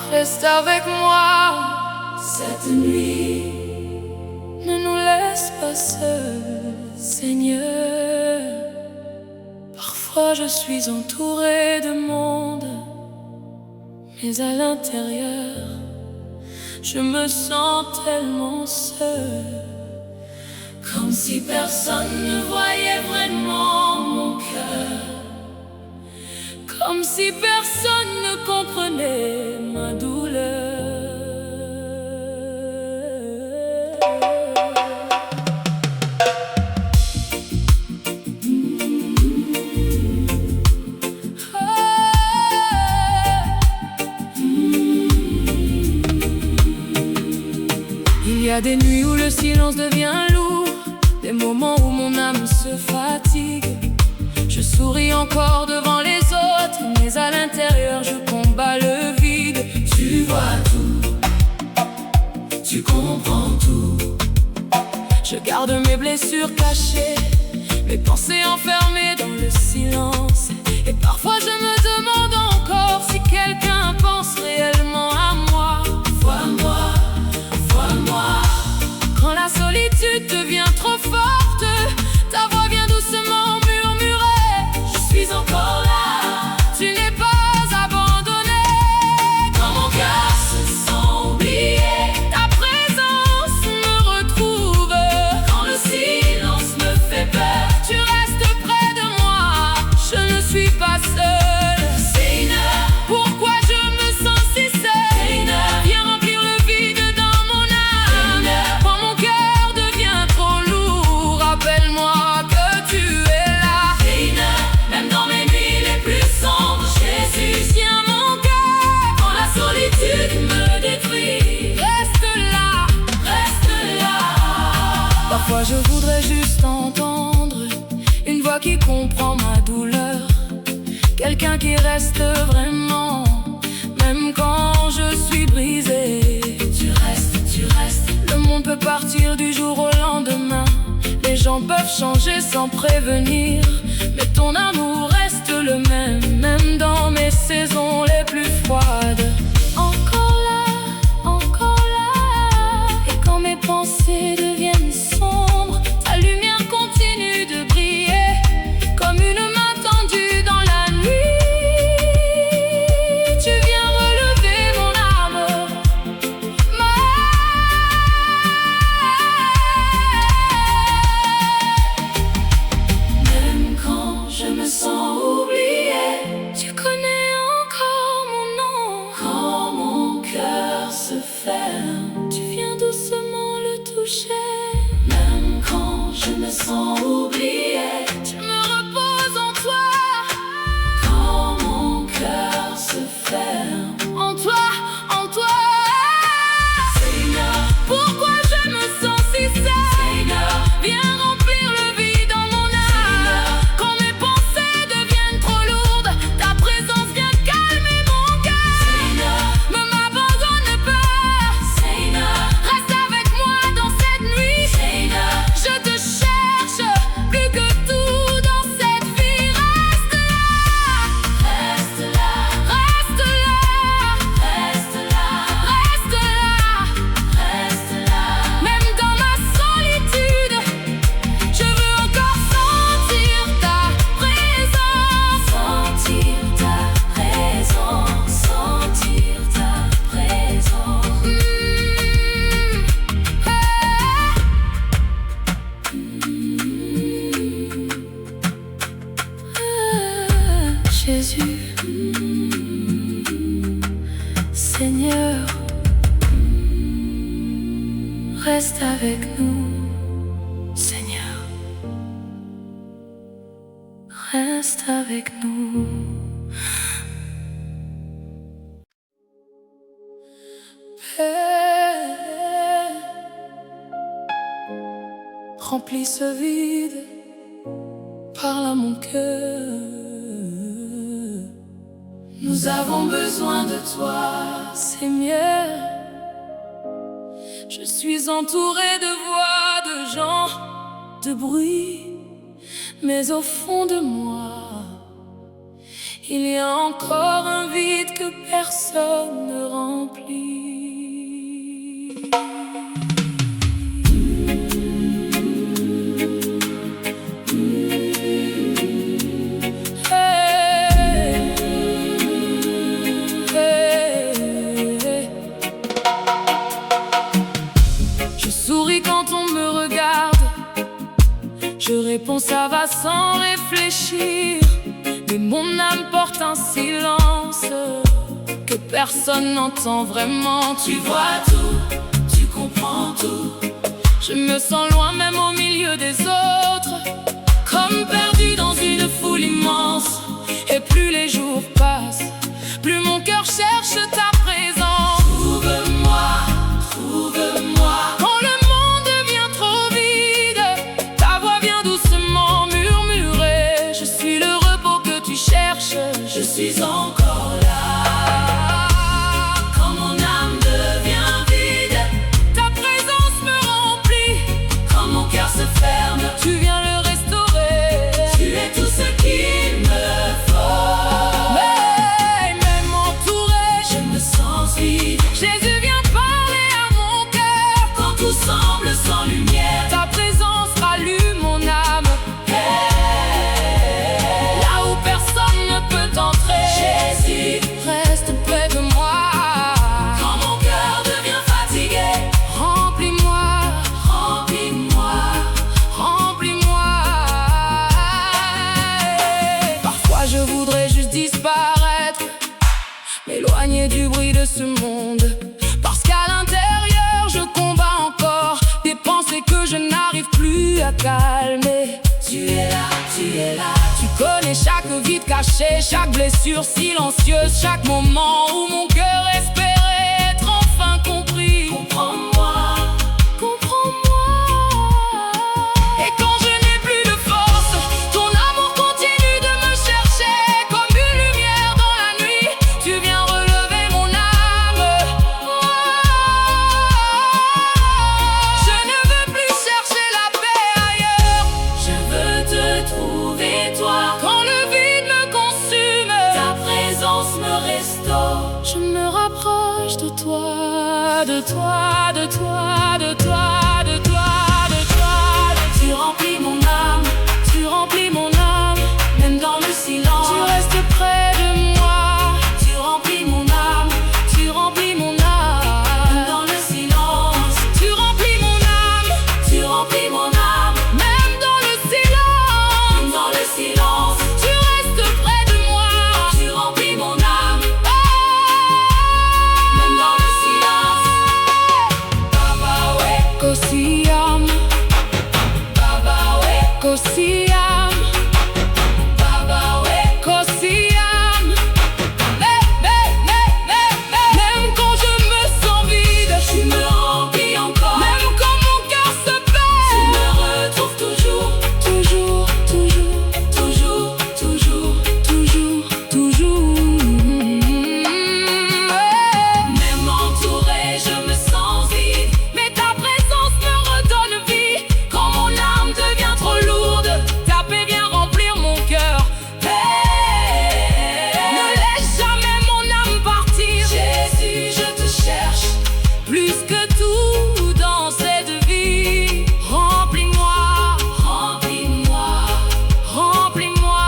Reste avec moi cette nuit, ne nous laisse pas seuls, Seigneur. Parfois je suis entourée de monde, mais à l'intérieur, je me sens tellement seule, comme si personne ne voyait vraiment mon cœur, comme si personne ne comprenait ma douleur. Il y a des nuits où le silence devient lourd, des moments où mon âme se fatigue. Je souris encore devant les autres, mais à l'intérieur je combats le vide. Tu vois tout, tu comprends tout. Je garde mes blessures cachées, mes pensées enfermées dans le silence. Et parfois je me demande encore si quelqu'un pense réellement à moi. Vois-moi, vois-moi. Quand la solitude devient trop forte, ta voix vient doucement murmurer: je suis encore là, tu n'es pas abandonné. Quand mon cœur se sent oublié, ta présence me retrouve. Quand le silence me fait peur, tu restes près de moi, je ne suis pas seule. Seigneur, pourquoi je me sens si seule? Seigneur, viens remplir le vide dans mon âme. Seigneur, quand mon cœur devient trop lourd, rappelle-moi que tu es là. Seigneur, même dans mes nuits les plus sombres, Jésus tient mon cœur. Quand la solitude me détruit, reste là, reste là. Parfois je voudrais juste entendre une voix qui comprend ma douleur, quelqu'un qui reste vraiment, même quand je suis brisée. Tu restes, tu restes. Le monde peut partir du jour au lendemain, les gens peuvent changer sans prévenir, mais ton amour reste le même dans mes saisons les plus froides. Encore là, et quand mes pensées deviennent sombres, ta lumière continue de briller comme une main tendue dans la nuit. Tu viens relever mon âme, même quand je me sens oubliée, tu connais encore mon nom. Quand mon cœur se ferme, tu viens doucement le toucher. Même quand je me sens oubliée, tu me reposes en toi. Quand mon cœur se ferme, en toi, en toi. Seigneur, pourquoi je me sens si seule? Seigneur, viens remplir le vide dans mon âme. Quand mes pensées deviennent trop lourdes, ta présence vient calmer mon cœur. Seigneur, ne m'abandonne pas. Seigneur, reste avec moi dans cette nuit. Seigneur, je te cherche plus que tout dans cette vie. Reste là, reste là, reste là, reste là, reste là, reste là. Même dans ma solitude, je veux encore sentir ta présence. Sentir ta présence, sentir ta présence. Jésus, Seigneur, reste avec nous. Seigneur, reste avec nous. Père, remplis ce vide, parle à mon cœur. Nous avons besoin de toi, Seigneur. Je suis entourée de voix, de gens, de bruit, Mais au fond de moi, il y a encore un vide que personne ne remplit. Je souris quand on me regarde, je réponds ça va sans réfléchir. Mais mon âme porte un silence que personne n'entend vraiment. Tu vois tout, tu comprends tout. Je me sens loin même au milieu des autres, comme perdu dans une foule immense. Et plus les jours passent, plus mon cœur cherche ta présence. Trouve-moi, trouve-moi. Quand le monde devient trop vide, ta voix vient doucement murmurer. Je suis le repos que tu cherches, je suis encore là. Quand mon âme devient vide, ta présence me remplit. Quand mon cœur se ferme, tu viens le restaurer. Tu es tout ce qu'il me faut. Mais même entouré, je me sens vide. Jésus vient parler à mon cœur. Quand tout semble sans lumière, ta présence rallume mon âme. Là où personne ne peut entrer, Jésus reste près de moi. Quand mon cœur devient fatigué, remplis-moi, remplis-moi, remplis-moi. Parfois je voudrais juste disparaître, m'éloigner du bruit de ce monde, parce qu'à l'intérieur je combats encore des pensées que je n'arrive plus à calmer. Tu es là, tu es là. Tu connais chaque vide caché, chaque blessure silencieuse, chaque moment où mon cœur espérait être enfin compris. Comprends-moi, comprends-moi. Et quand je n'ai plus de force, ton amour continue de me chercher. Comme une lumière dans la nuit, tu viens relever mon âme. Je ne veux plus chercher la paix ailleurs, je veux te trouver toi. Quand le vide me consume, ta présence me restaure. Je me rapproche de toi, de toi, de toi, de toi, de toi, de toi. Tu remplis mon âme, tu remplis mon âme. Même dans le silence, tu restes près de moi. Tu remplis mon âme, tu remplis mon âme. Même dans le silence, tu remplis mon âme, tu remplis mon âme. Même dans le silence, même dans le silence, tu restes près de moi. Tu remplis mon âme. Même dans le silence, Baba ouais, Kosiam, Baba ouais, Kosiam, Baba ouais, Kosiam. Même quand je me sens vide, tu me remplis encore. Même quand mon cœur se perd, tu me retrouves toujours, toujours, toujours, toujours, toujours, toujours, toujours. Même entouré, je me sens vide, mais ta présence me redonne vie. Quand mon âme devient trop lourde, ta paix vient remplir mon cœur. Ne laisse jamais mon âme partir. Jésus, je te cherche plus que tout dans cette vie. Remplis-moi, remplis-moi, remplis-moi.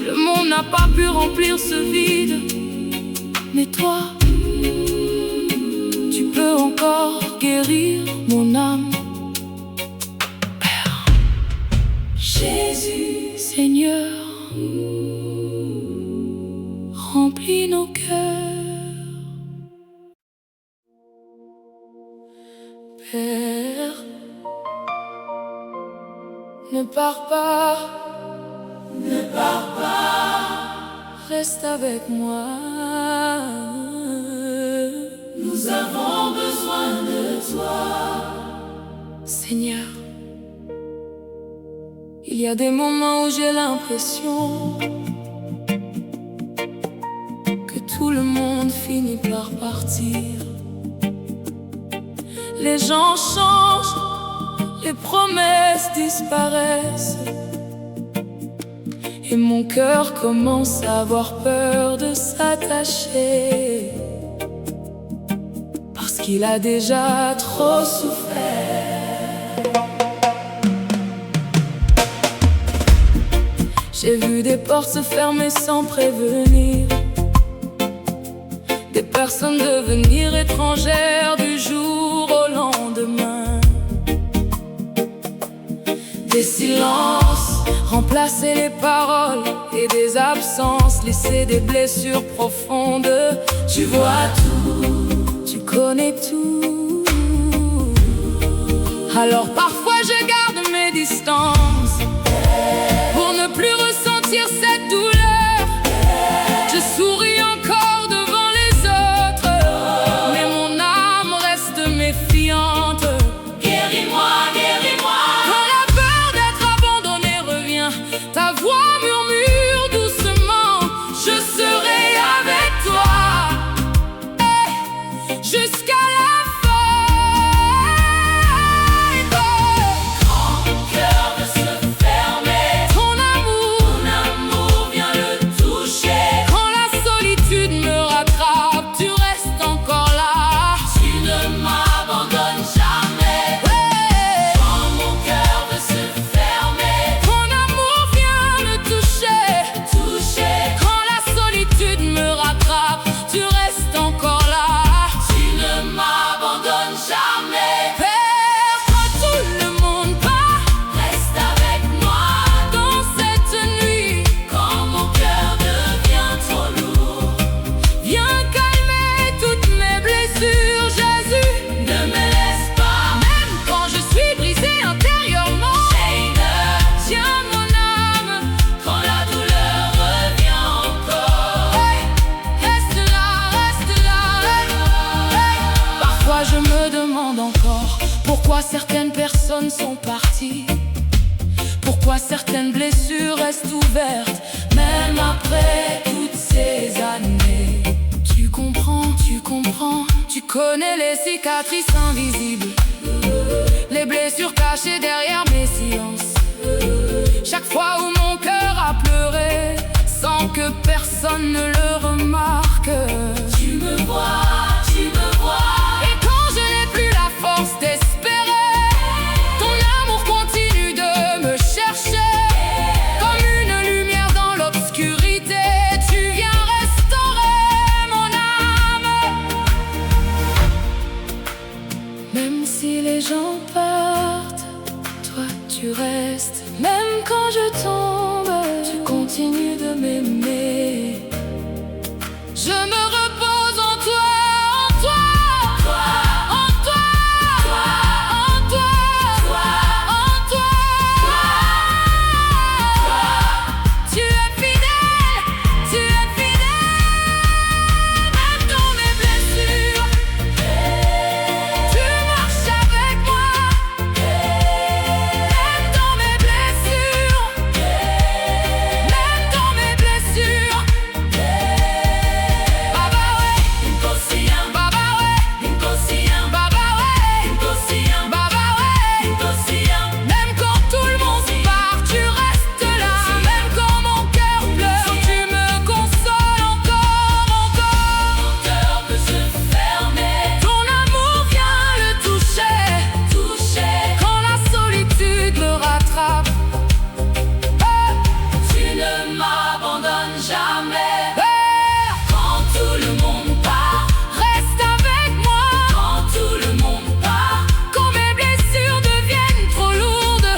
Le monde n'a pas pu remplir ce vide, mais toi, tu peux encore guérir mon âme. Père, Jésus, Seigneur, remplis nos cœurs. Père, ne pars pas, ne pars pas, reste avec moi. Nous avons besoin de toi. Seigneur, il y a des moments où j'ai l'impression que tout le monde finit par partir. Les gens changent, les promesses disparaissent, et mon cœur commence à avoir peur de s'attacher, parce qu'il a déjà trop souffert. J'ai vu des portes se fermer sans prévenir, des personnes devenir étrangères du jour au lendemain, des silences remplacer les paroles et des absences laisser des blessures profondes. Tu vois tout, tu connais tout. Alors parfois je garde mes distances pour ne plus ressentir cette douleur. Je souris encore devant les autres, mais mon âme reste méfiante. Guéris-moi, guéris-moi. Quand la peur d'être abandonné revient, ta voix murmure doucement: je serai avec toi jusqu'à la fin. Quand mon cœur veut se fermer, ton amour vient le toucher. Quand la solitude me rattrape, tu restes encore là. Tu ne m'abandonnes jamais. Quand mon cœur veut se fermer, ton amour vient me toucher. Quand la solitude me rattrape, tu restes encore là. Tu ne m'abandonnes jamais. Père, quand tout le monde part, reste avec moi dans cette nuit. Quand mon cœur devient trop lourd, viens calmer toutes mes blessures. Jésus, ne me laisse pas, même quand je suis brisé intérieurement. Tiens mon âme, quand la douleur revient encore. Reste là, reste là. Parfois je me demande encore pourquoi certaines personnes sont parties, pourquoi certaines blessures restent ouvertes, même après toutes ces années. Tu comprends, tu connais les cicatrices invisibles, les blessures cachées derrière mes silences. Chaque fois où mon cœur a pleuré, sans que personne ne le remarque. Tu me vois. Et quand je n'ai plus la force d'espérer, ton amour continue de me chercher. Comme une lumière dans l'obscurité, tu viens restaurer mon âme. Même si les gens partent, toi tu restes. Même quand je tombe, tu continues de m'aimer. Je me repose en toi, en toi, en toi, en toi, en toi. Tu es fidèle, même dans mes blessures. Tu marches avec moi, même dans mes blessures, même dans mes blessures. Baba ouais, Baba ouais, même quand tout le monde part, tu restes là. Même quand mon cœur pleure, tu me consoles encore. Mon cœur peut se fermer, ton amour vient le toucher. Quand la solitude me rattrape, tu ne m'abandonnes jamais. Quand tout le monde part, reste avec moi. Quand tout le monde part, quand mes blessures deviennent trop lourdes,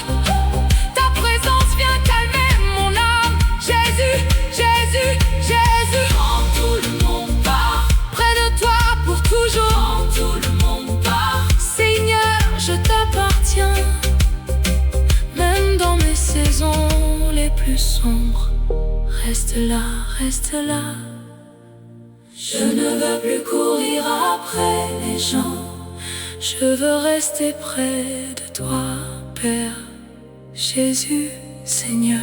ta présence vient calmer mon âme. Jésus. Quand tout le monde part, près de toi pour toujours. Quand tout le monde part, Seigneur, je t'appartiens. Même dans mes saisons les plus sombres, reste là. Je ne veux plus courir après les gens, je veux rester près de toi, Père Jésus, Seigneur.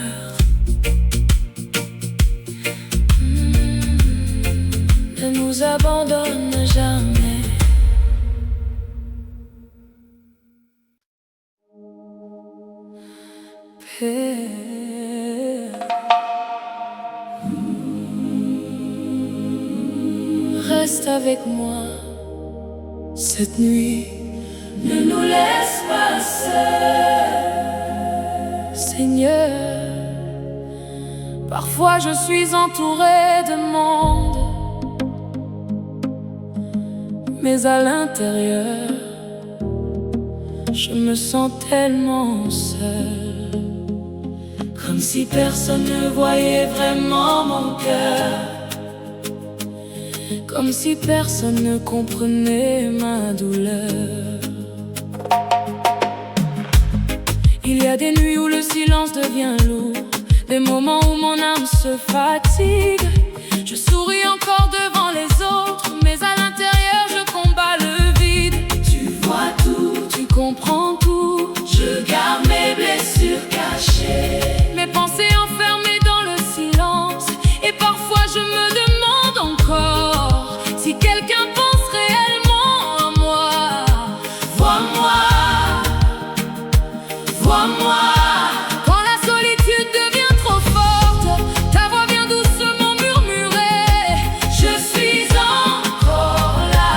Ne nous abandonne jamais. Reste avec moi cette nuit, ne nous laisse pas seuls, Seigneur. Parfois je suis entourée de monde, mais à l'intérieur, je me sens tellement seule, comme si personne ne voyait vraiment mon cœur, comme si personne ne comprenait ma douleur. Il y a des nuits où le silence devient lourd, des moments où mon âme se fatigue. Je souris encore devant les autres, mais à l'intérieur je combats le vide. Tu vois tout, tu comprends tout, je garde mes blessures cachées, mes pensées enfermées dans le silence. Et parfois je me demande encore si quelqu'un pense réellement à moi. Vois-moi, vois-moi. Quand la solitude devient trop forte, ta voix vient doucement murmurer: je suis encore là,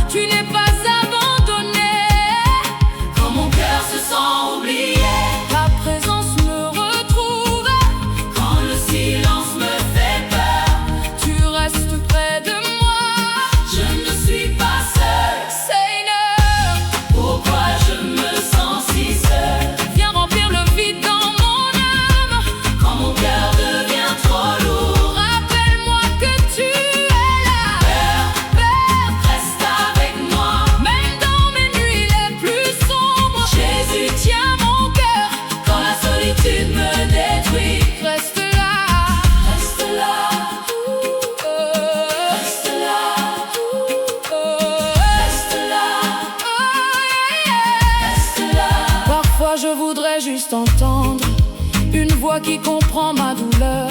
tu n'es pas abandonné. Quand mon cœur se sent oublié, ta présence me retrouve. Quand le silence me fait peur, tu restes près de moi. Je ne suis pas seule, Seigneur. Pourquoi je me sens si seule? Viens remplir le vide dans mon âme. Quand mon cœur devient trop lourd, rappelle-moi que tu es là. Père, reste avec moi, même dans mes nuits les plus sombres. Jésus, tiens mon cœur quand la solitude me détruit. Reste là, reste là, reste là, reste là, reste là. Parfois je voudrais juste entendre une voix qui comprend ma douleur,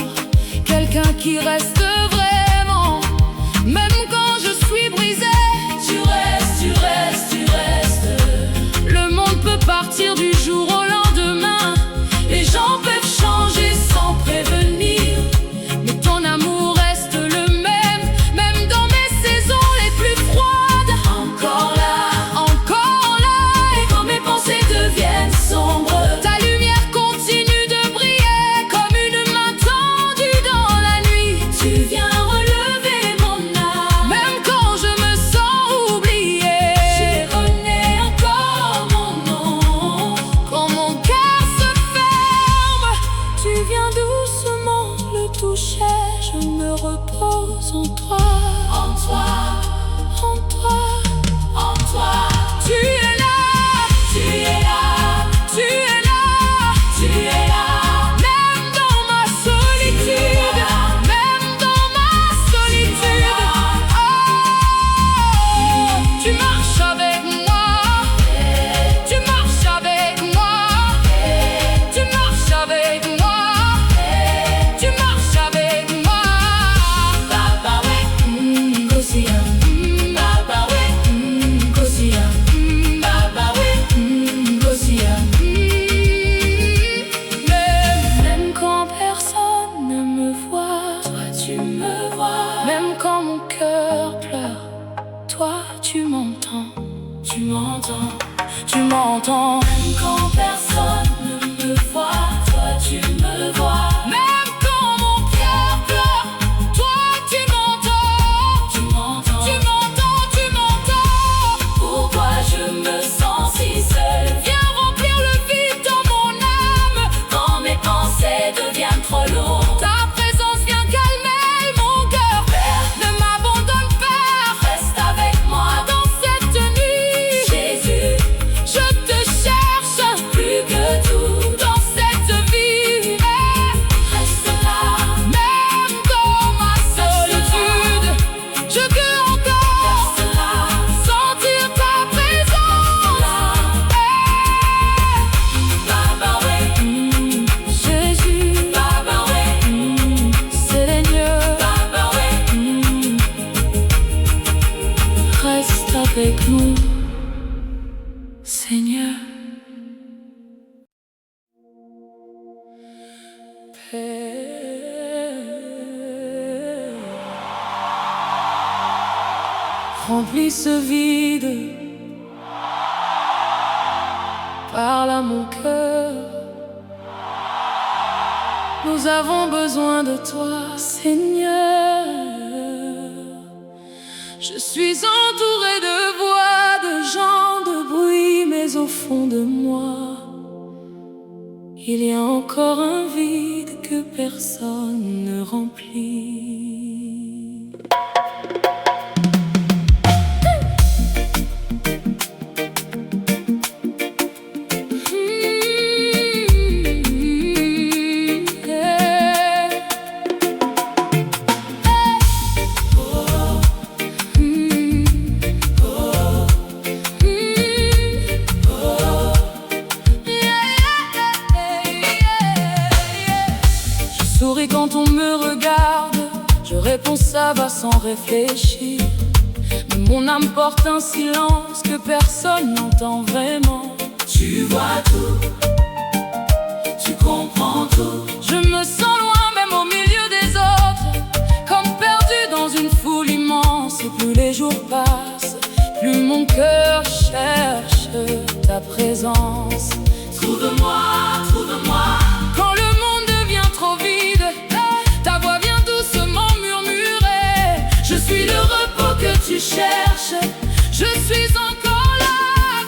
quelqu'un qui reste vraiment, même quand je suis brisée. Tu restes, tu restes, tu restes. Le monde peut partir du jour au lendemain, les gens peuvent changer sans prévenir, mais ton amour reste le même, même dans mes saisons les plus froides. Encore là, et quand mes pensées deviennent sombres, ta lumière continue de briller comme une main tendue dans la nuit. Tu viens relever mon âme, même quand je me sens oubliée. Je connais encore mon nom. Quand mon cœur se ferme, tu viens doucement le toucher. Je me repose en toi, en toi, en toi, en toi. Tu es là, tu es là, tu es là, tu es là. Même dans ma solitude, même dans ma solitude. Oh, tu marches avec moi, tu marches avec moi, tu marches avec moi, tu marches avec moi. Baba we, Kosia, Baba we, Kosia, Baba we, Kosia. Même quand personne ne me voit, toi tu me vois. Même quand mon cœur pleure, toi tu m'entends, tu m'entends, tu m'entends. Même quand personne ne me voit, toi tu me vois. Même quand mon cœur pleure, toi tu m'entends, tu m'entends, tu m'entends, tu m'entends. Pourquoi je me sens si seule? Viens remplir le vide dans mon âme quand mes pensées deviennent trop lourdes. Ta présence vient calmer mon cœur. Ne m'abandonne pas, reste avec moi dans cette nuit. Jésus, je te cherche plus que tout dans cette vie. Reste là, même dans ma solitude. Je veux encore sentir ta présence. Baba we, Jésus, Baba we, Seigneur, Baba we, reste avec nous, Seigneur. Remplis ce vide, parle à mon cœur. Nous avons besoin de toi, Seigneur. Je suis entourée de voix, de gens, de bruit, mais au fond de moi, il y a encore un vide que personne ne remplit. Souris quand on me regarde, je réponds ça va sans réfléchir. Mais mon âme porte un silence que personne n'entend vraiment. Tu vois tout, tu comprends tout. Je me sens loin même au milieu des autres, comme perdu dans une foule immense. Et plus les jours passent, plus mon cœur cherche ta présence. Trouve-moi, trouve-moi. Quand le monde devient trop vide, ta voix vient doucement murmurer. Je suis le repos que tu cherches. Je suis encore là.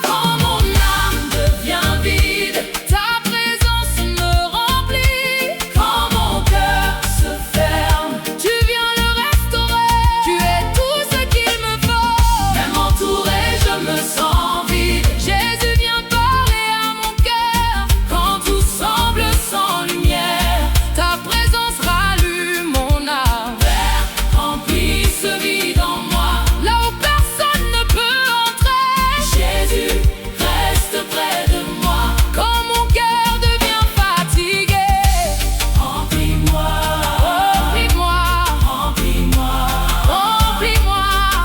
Quand mon âme devient vide, Ta présence me remplit. quand mon cœur se ferme, Tu viens le restaurer. Tu es tout ce qu'il me faut. même entouré, je me sens vide. Jésus vient parler à mon cœur. Quand tout semble sans lumière, Ta présence rallume mon âme. Père, remplis ce vide en moi. Là où personne ne peut entrer. Jésus, reste près de moi. Quand mon cœur devient fatigué, Remplis-moi, remplis-moi, remplis-moi, remplis-moi.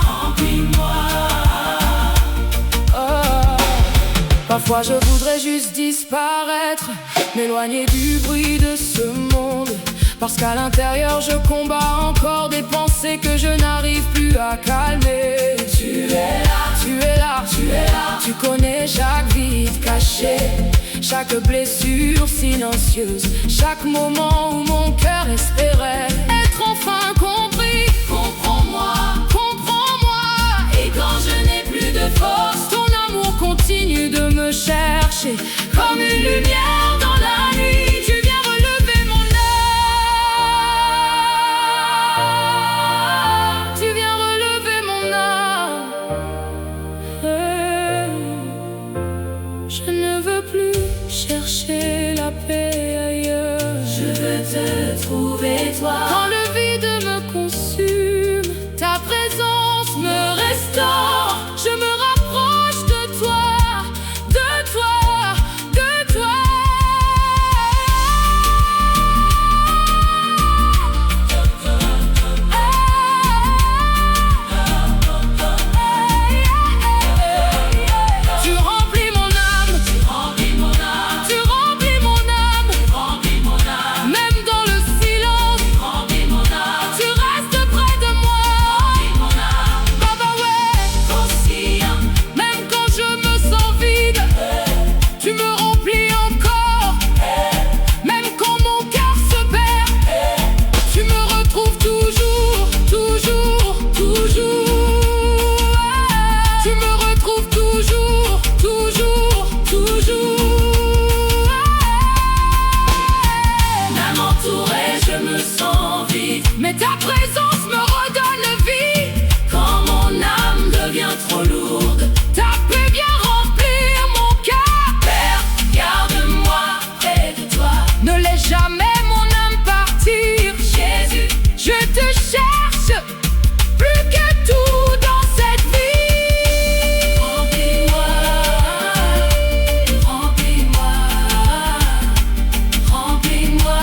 remplis-moi. Parfois je voudrais juste disparaître, m'éloigner du bruit de ce monde. Parce qu'à l'intérieur je combats encore des pensées que je n'arrive plus à calmer. Tu es là, Tu es là, tu es là. tu connais chaque vide caché, chaque blessure silencieuse, chaque moment où mon cœur espérait être enfin compris. Comprends-moi, Comprends-moi, et quand je n'ai plus de force, ton amour continue de me chercher comme une lumière dans la nuit. Tu viens relever mon âme. Tu viens relever mon âme. Je ne veux plus chercher la paix ailleurs. Je veux te trouver, toi. Quand le vide me consume, ta présence me restaure. Je me rapproche de toi, de toi, de toi. Tu remplis mon âme, Remplis mon âme, tu remplis mon âme. remplis mon âme, Même dans le silence, remplis mon âme, tu restes près de moi. remplis mon âme. Baba ouais, Aussi, même quand je me sens vide, tu me remplis encore. Même quand mon cœur se perd, tu me retrouves toujours, toujours, toujours. Tu me retrouves toujours, toujours, toujours. même entouré, je me sens vide. Mais ta présence me redonne vie. Quand mon âme devient trop lourde, Ta paix vient remplir mon cœur. Père, garde-moi près de toi. Ne laisse jamais mon âme partir. Jésus, Je te cherche plus que tout dans cette vie. remplis-moi, remplis-moi, remplis-moi.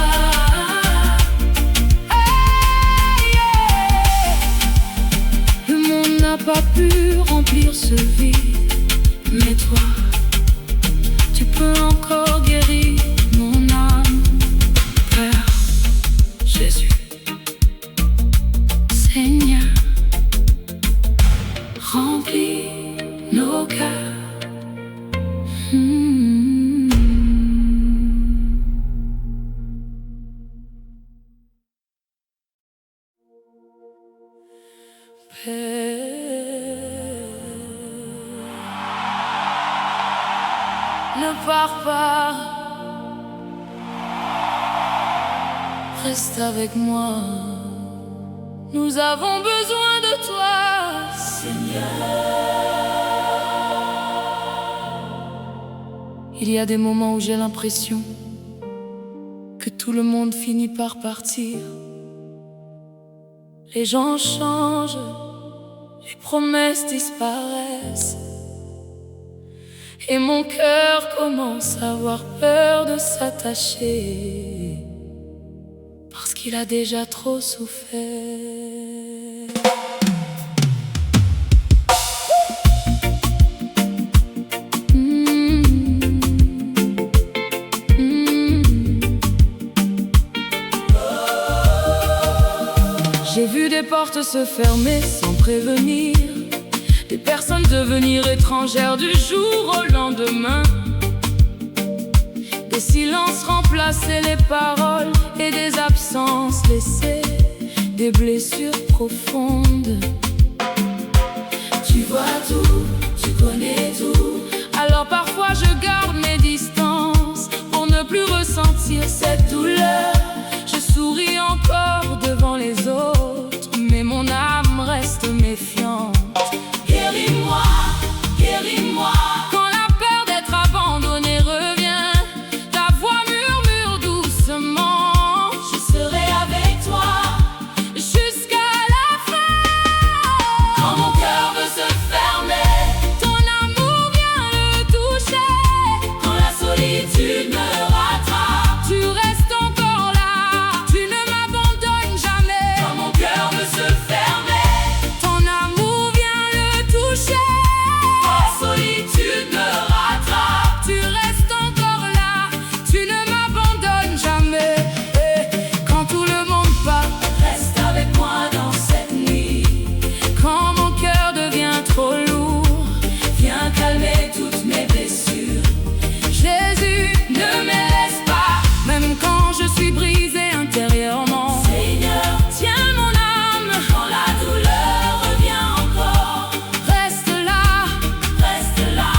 Le monde n'a pas pu remplir ce vide, mais toi, tu peux encore guérir mon âme, Père Jésus. Seigneur, ne pars pas, reste avec moi. Nous avons besoin de toi, Seigneur. Il y a des moments où j'ai l'impression que tout le monde finit par partir. Les gens changent, les promesses disparaissent, et mon cœur commence à avoir peur de s'attacher, parce qu'il a déjà trop souffert. J'ai vu des portes se fermer sans prévenir, des personnes devenir étrangères du jour au lendemain, des silences remplacer les paroles et des absences laisser des blessures profondes. Tu vois tout, tu connais tout. Alors parfois je garde mes distances pour ne plus ressentir cette douleur. Je souris encore devant les autres, mais mon âme reste méfiante. Guéris-moi, guéris-moi. Quand la peur d'être abandonné revient, ta voix murmure doucement. Je serai avec toi jusqu'à la fin. quand mon cœur veut se fermer, Ton amour vient le toucher. quand la solitude me rattrape, Tu restes encore là, tu ne m'abandonnes jamais. quand mon cœur veut se fermer, Ton amour vient le toucher. quand la solitude me rattrape, Tu restes encore là, tu ne m'abandonnes jamais. Et quand tout le monde part, reste avec moi dans cette nuit. quand mon cœur devient trop lourd, Viens calmer toutes mes blessures. Jésus, ne me laisse pas, même quand je suis brisé intérieurement. Seigneur, Tiens mon âme, quand la douleur revient encore, reste là. reste là.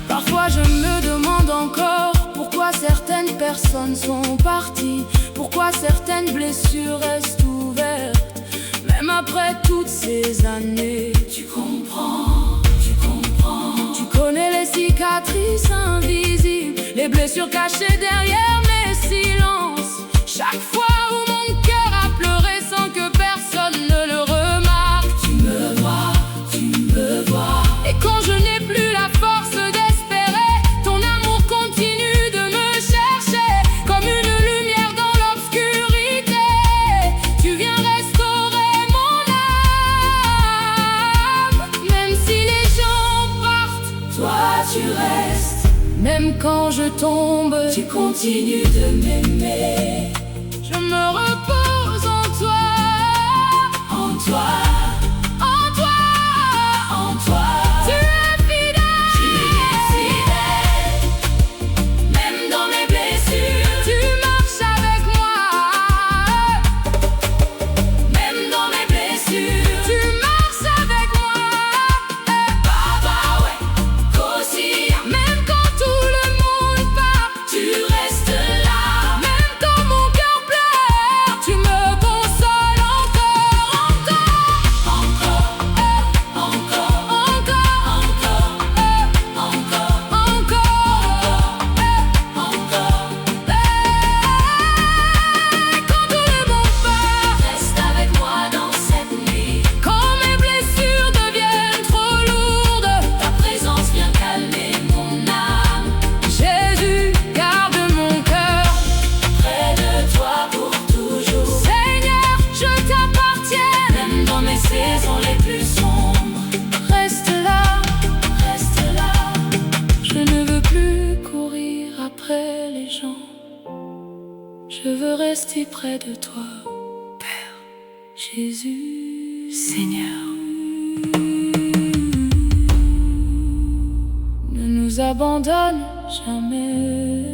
Parfois je me demande encore pourquoi certaines personnes sont parties, pourquoi certaines blessures restent ouvertes, même après toutes ces années. Tu comprends, tu comprends. Tu connais les cicatrices invisibles, les blessures cachées derrière mes silences. Chaque fois où mon cœur a pleuré sans que personne ne le remarque. Tu me vois, tu me vois. Et quand je n'ai plus la force d'espérer, ton amour continue de me chercher comme une lumière dans l'obscurité. Tu viens restaurer mon âme, même si les gens partent. Toi tu restes, Même quand je tombe, tu continues de m'aimer. je me repose en toi, En toi, en toi. en toi. Tu es fidèle, Tu es fidèle, même dans mes blessures, tu marches avec moi, même dans mes blessures. tu marches avec moi. Baba ouais, Kosia, Même quand tout le monde part, tu restes là. même quand mon cœur pleure, tu me consoles encore, Encore, encore, encore, encore, encore, encore. encore. Quand tout le monde part, Reste avec moi dans cette nuit. quand mes blessures deviennent trop lourdes, Ta présence vient calmer mon âme. Jésus, garde mon cœur. Près de toi pour toujours. Seigneur, je t'appartiens. Même dans mes saisons les plus sombres, Reste là, reste là. je ne veux plus courir après les gens. Je veux rester près de toi, Père Jésus, Seigneur. Ne nous abandonne jamais.